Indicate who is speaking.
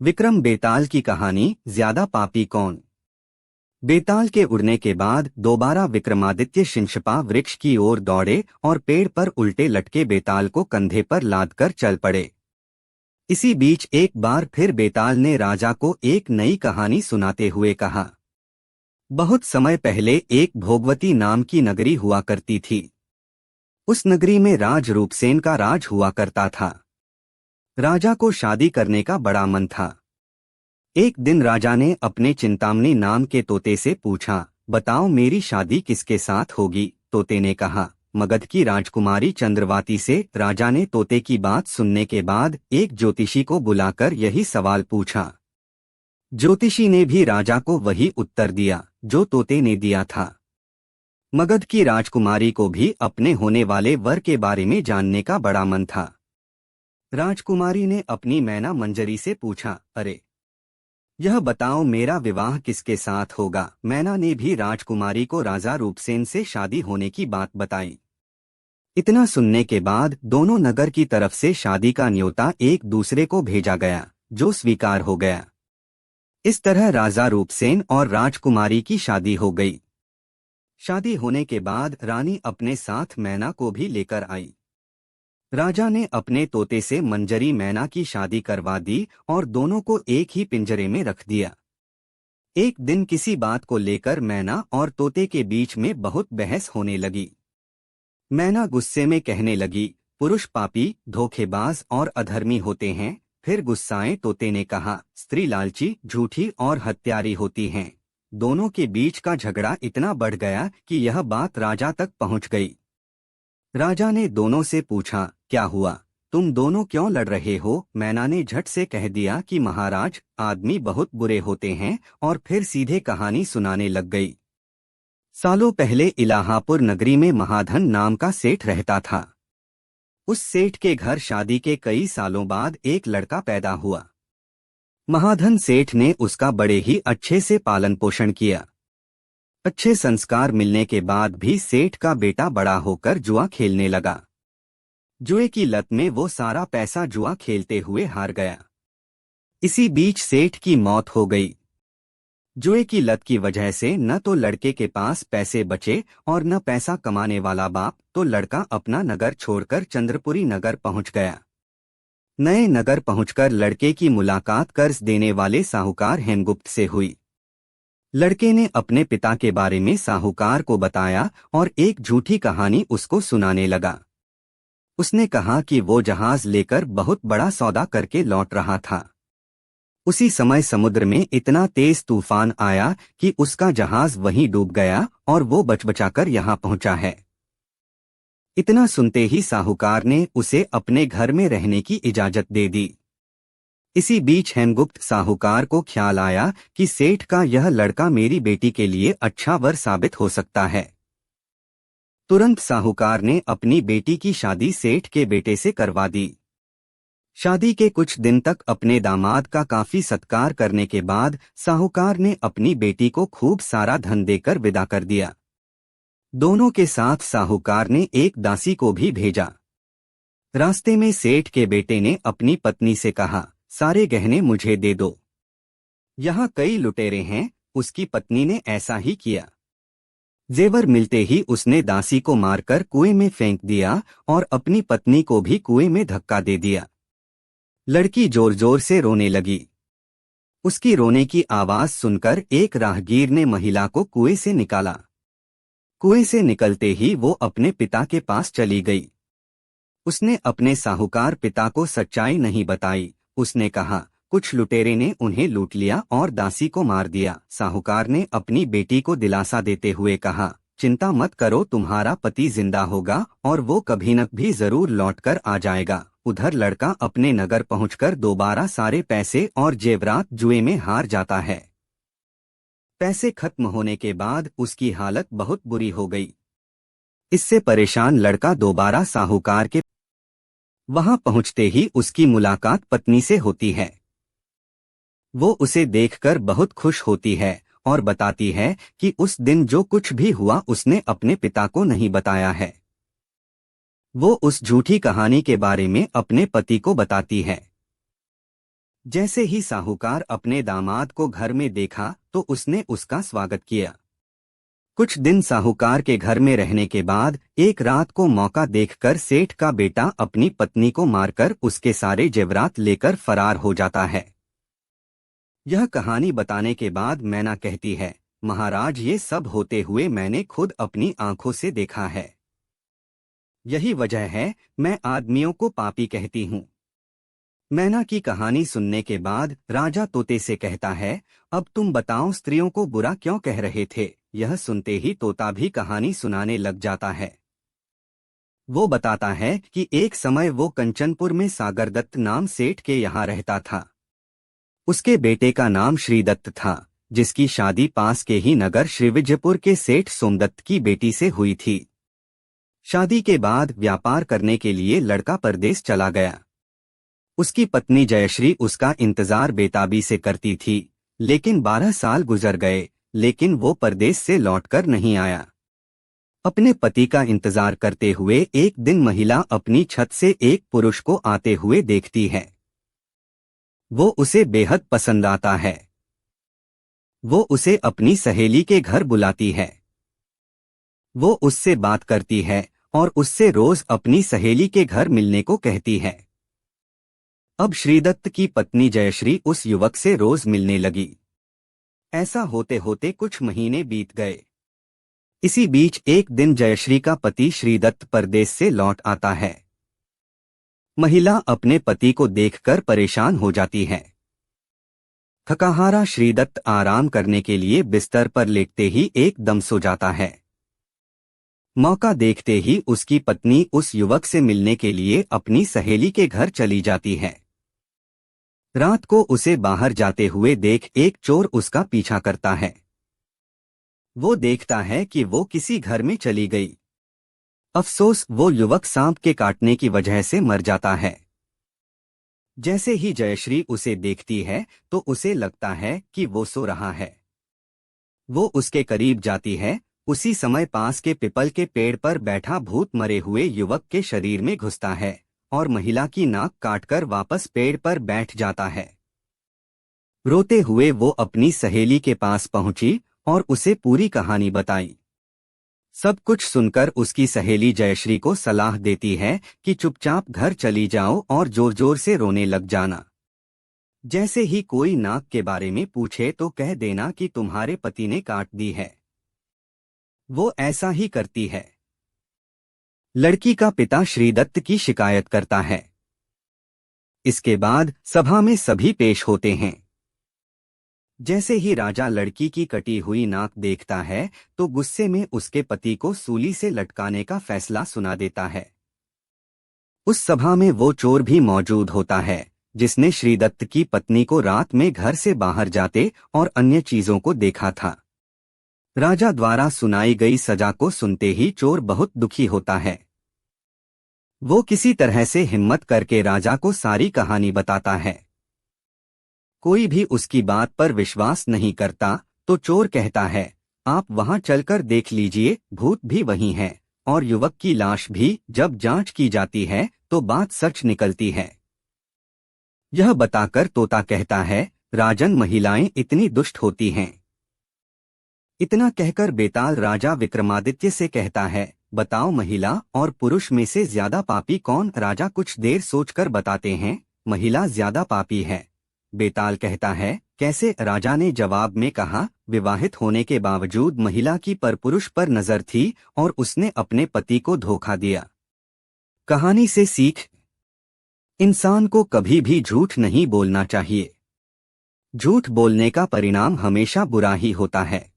Speaker 1: विक्रम बेताल की कहानी, ज्यादा पापी कौन। बेताल के उड़ने के बाद दोबारा विक्रमादित्य शिंशपा वृक्ष की ओर दौड़े और पेड़ पर उल्टे लटके बेताल को कंधे पर लादकर चल पड़े। इसी बीच एक बार फिर बेताल ने राजा को एक नई कहानी सुनाते हुए कहा। बहुत समय पहले एक भोगवती नाम की नगरी हुआ करती थी। उस नगरी में राज रूपसेन का राज हुआ करता था। राजा को शादी करने का बड़ा मन था। एक दिन राजा ने अपने चिंतामणि नाम के तोते से पूछा, बताओ मेरी शादी किसके साथ होगी। तोते ने कहा, मगध की राजकुमारी चंद्रवाती से। राजा ने तोते की बात सुनने के बाद एक ज्योतिषी को बुलाकर यही सवाल पूछा। ज्योतिषी ने भी राजा को वही उत्तर दिया जो तोते ने दिया था। मगध की राजकुमारी को भी अपने होने वाले वर के बारे में जानने का बड़ा मन था। राजकुमारी ने अपनी मैना मंजरी से पूछा, अरे यह बताओ मेरा विवाह किसके साथ होगा। मैना ने भी राजकुमारी को राजा रूपसेन से शादी होने की बात बताई। इतना सुनने के बाद दोनों नगर की तरफ से शादी का न्योता एक दूसरे को भेजा गया, जो स्वीकार हो गया। इस तरह राजा रूपसेन और राजकुमारी की शादी हो गई। शादी होने के बाद रानी अपने साथ मैना को भी लेकर आई। राजा ने अपने तोते से मंजरी मैना की शादी करवा दी और दोनों को एक ही पिंजरे में रख दिया। एक दिन किसी बात को लेकर मैना और तोते के बीच में बहुत बहस होने लगी। मैना गुस्से में कहने लगी, पुरुष पापी, धोखेबाज और अधर्मी होते हैं। फिर गुस्साए तोते ने कहा, स्त्री लालची, झूठी और हत्यारी होती हैं। दोनों के बीच का झगड़ा इतना बढ़ गया कि यह बात राजा तक पहुंच गई। राजा ने दोनों से पूछा, क्या हुआ, तुम दोनों क्यों लड़ रहे हो। मैना ने झट से कह दिया कि महाराज, आदमी बहुत बुरे होते हैं, और फिर सीधे कहानी सुनाने लग गई। सालों पहले इलाहापुर नगरी में महाधन नाम का सेठ रहता था। उस सेठ के घर शादी के कई सालों बाद एक लड़का पैदा हुआ। महाधन सेठ ने उसका बड़े ही अच्छे से पालन पोषण किया। अच्छे संस्कार मिलने के बाद भी सेठ का बेटा बड़ा होकर जुआ खेलने लगा। जुए की लत में वो सारा पैसा जुआ खेलते हुए हार गया। इसी बीच सेठ की मौत हो गई। जुए की लत की वजह से न तो लड़के के पास पैसे बचे और न पैसा कमाने वाला बाप, तो लड़का अपना नगर छोड़कर चंद्रपुरी नगर पहुंच गया। नए नगर पहुंचकर लड़के की मुलाकात कर्ज देने वाले साहूकार हेमगुप्त से हुई। लड़के ने अपने पिता के बारे में साहूकार को बताया और एक झूठी कहानी उसको सुनाने लगा। उसने कहा कि वो जहाज लेकर बहुत बड़ा सौदा करके लौट रहा था। उसी समय समुद्र में इतना तेज तूफान आया कि उसका जहाज वहीं डूब गया और वो बच-बचाकर यहाँ पहुंचा है। इतना सुनते ही साहूकार ने उसे अपने घर में रहने की इजाजत दे दी। इसी बीच हेमगुप्त साहूकार को ख्याल आया कि सेठ का यह लड़का मेरी बेटी के लिए अच्छा वर साबित हो सकता है। तुरंत साहूकार ने अपनी बेटी की शादी सेठ के बेटे से करवा दी। शादी के कुछ दिन तक अपने दामाद का काफी सत्कार करने के बाद साहूकार ने अपनी बेटी को खूब सारा धन देकर विदा कर दिया। दोनों के साथ साहूकार ने एक दासी को भी भेजा। रास्ते में सेठ के बेटे ने अपनी पत्नी से कहा, सारे गहने मुझे दे दो, यहाँ कई लुटेरे हैं। उसकी पत्नी ने ऐसा ही किया। जेवर मिलते ही उसने दासी को मारकर कुएं में फेंक दिया और अपनी पत्नी को भी कुएं में धक्का दे दिया। लड़की जोर जोर से रोने लगी। उसकी रोने की आवाज सुनकर एक राहगीर ने महिला को कुएं से निकाला। कुएं से निकलते ही वो अपने पिता के पास चली गई। उसने अपने साहूकार पिता को सच्चाई नहीं बताई। उसने कहा, कुछ लुटेरे ने उन्हें लूट लिया और दासी को मार दिया। साहूकार ने अपनी बेटी को दिलासा देते हुए कहा, चिंता मत करो, तुम्हारा पति जिंदा होगा और वो कभी न भी जरूर लौटकर आ जाएगा। उधर लड़का अपने नगर पहुंचकर दोबारा सारे पैसे और जेवरात जुए में हार जाता है। पैसे खत्म होने के बाद उसकी हालत बहुत बुरी हो गई। इससे परेशान लड़का दोबारा साहूकार के वहां पहुंचते ही उसकी मुलाकात पत्नी से होती है। वो उसे देखकर बहुत खुश होती है और बताती है कि उस दिन जो कुछ भी हुआ उसने अपने पिता को नहीं बताया है। वो उस झूठी कहानी के बारे में अपने पति को बताती है। जैसे ही साहूकार अपने दामाद को घर में देखा तो उसने उसका स्वागत किया। कुछ दिन साहूकार के घर में रहने के बाद एक रात को मौका देखकर सेठ का बेटा अपनी पत्नी को मारकर उसके सारे जेवरात लेकर फरार हो जाता है। यह कहानी बताने के बाद मैना कहती है, महाराज, ये सब होते हुए मैंने खुद अपनी आंखों से देखा है। यही वजह है मैं आदमियों को पापी कहती हूँ। मैना की कहानी सुनने के बाद राजा तोते से कहता है, अब तुम बताओ स्त्रियों को बुरा क्यों कह रहे थे। यह सुनते ही तोता भी कहानी सुनाने लग जाता है। वो बताता है कि एक समय वो कंचनपुर में सागरदत्त नाम सेठ के यहाँ रहता था। उसके बेटे का नाम श्रीदत्त था, जिसकी शादी पास के ही नगर श्रीविजयपुर के सेठ सोमदत्त की बेटी से हुई थी। शादी के बाद व्यापार करने के लिए लड़का परदेश चला गया। उसकी पत्नी जयश्री उसका इंतजार बेताबी से करती थी, लेकिन 12 साल गुजर गए, लेकिन वो परदेश से लौटकर नहीं आया। अपने पति का इंतजार करते हुए एक दिन महिला अपनी छत से एक पुरुष को आते हुए देखती है। वो उसे बेहद पसंद आता है। वो उसे अपनी सहेली के घर बुलाती है। वो उससे बात करती है और उससे रोज अपनी सहेली के घर मिलने को कहती है। अब श्रीदत्त की पत्नी जयश्री उस युवक से रोज मिलने लगी। ऐसा होते होते कुछ महीने बीत गए। इसी बीच एक दिन जयश्री का पति श्रीदत्त परदेश से लौट आता है। महिला अपने पति को देखकर परेशान हो जाती है। थकाहारा श्रीदत्त आराम करने के लिए बिस्तर पर लेटते ही एकदम सो जाता है। मौका देखते ही उसकी पत्नी उस युवक से मिलने के लिए अपनी सहेली के घर चली जाती है। रात को उसे बाहर जाते हुए देख एक चोर उसका पीछा करता है। वो देखता है कि वो किसी घर में चली गई। अफसोस, वो युवक सांप के काटने की वजह से मर जाता है। जैसे ही जयश्री उसे देखती है तो उसे लगता है कि वो सो रहा है। वो उसके करीब जाती है। उसी समय पास के पीपल के पेड़ पर बैठा भूत मरे हुए युवक के शरीर में घुसता है और महिला की नाक काटकर वापस पेड़ पर बैठ जाता है। रोते हुए वो अपनी सहेली के पास पहुंची और उसे पूरी कहानी बताई। सब कुछ सुनकर उसकी सहेली जयश्री को सलाह देती है कि चुपचाप घर चली जाओ और जोर जोर से रोने लग जाना। जैसे ही कोई नाक के बारे में पूछे तो कह देना कि तुम्हारे पति ने काट दी है। वो ऐसा ही करती है। लड़की का पिता श्रीदत्त की शिकायत करता है। इसके बाद सभा में सभी पेश होते हैं। जैसे ही राजा लड़की की कटी हुई नाक देखता है तो गुस्से में उसके पति को सूली से लटकाने का फैसला सुना देता है। उस सभा में वो चोर भी मौजूद होता है जिसने श्रीदत्त की पत्नी को रात में घर से बाहर जाते और अन्य चीजों को देखा था। राजा द्वारा सुनाई गई सजा को सुनते ही चोर बहुत दुखी होता है। वो किसी तरह से हिम्मत करके राजा को सारी कहानी बताता है। कोई भी उसकी बात पर विश्वास नहीं करता तो चोर कहता है, आप वहां चलकर देख लीजिए, भूत भी वही हैं और युवक की लाश भी। जब जांच की जाती है तो बात सच निकलती है। यह बताकर तोता कहता है, राजन, महिलाएं इतनी दुष्ट होती हैं। इतना कहकर बेताल राजा विक्रमादित्य से कहता है, बताओ महिला और पुरुष में से ज्यादा पापी कौन। राजा कुछ देर सोचकर बताते हैं, महिला ज्यादा पापी है। बेताल कहता है, कैसे। राजा ने जवाब में कहा, विवाहित होने के बावजूद महिला की परपुरुष पर नजर थी और उसने अपने पति को धोखा दिया। कहानी से सीख, इंसान को कभी भी झूठ नहीं बोलना चाहिए। झूठ बोलने का परिणाम हमेशा बुरा ही होता है।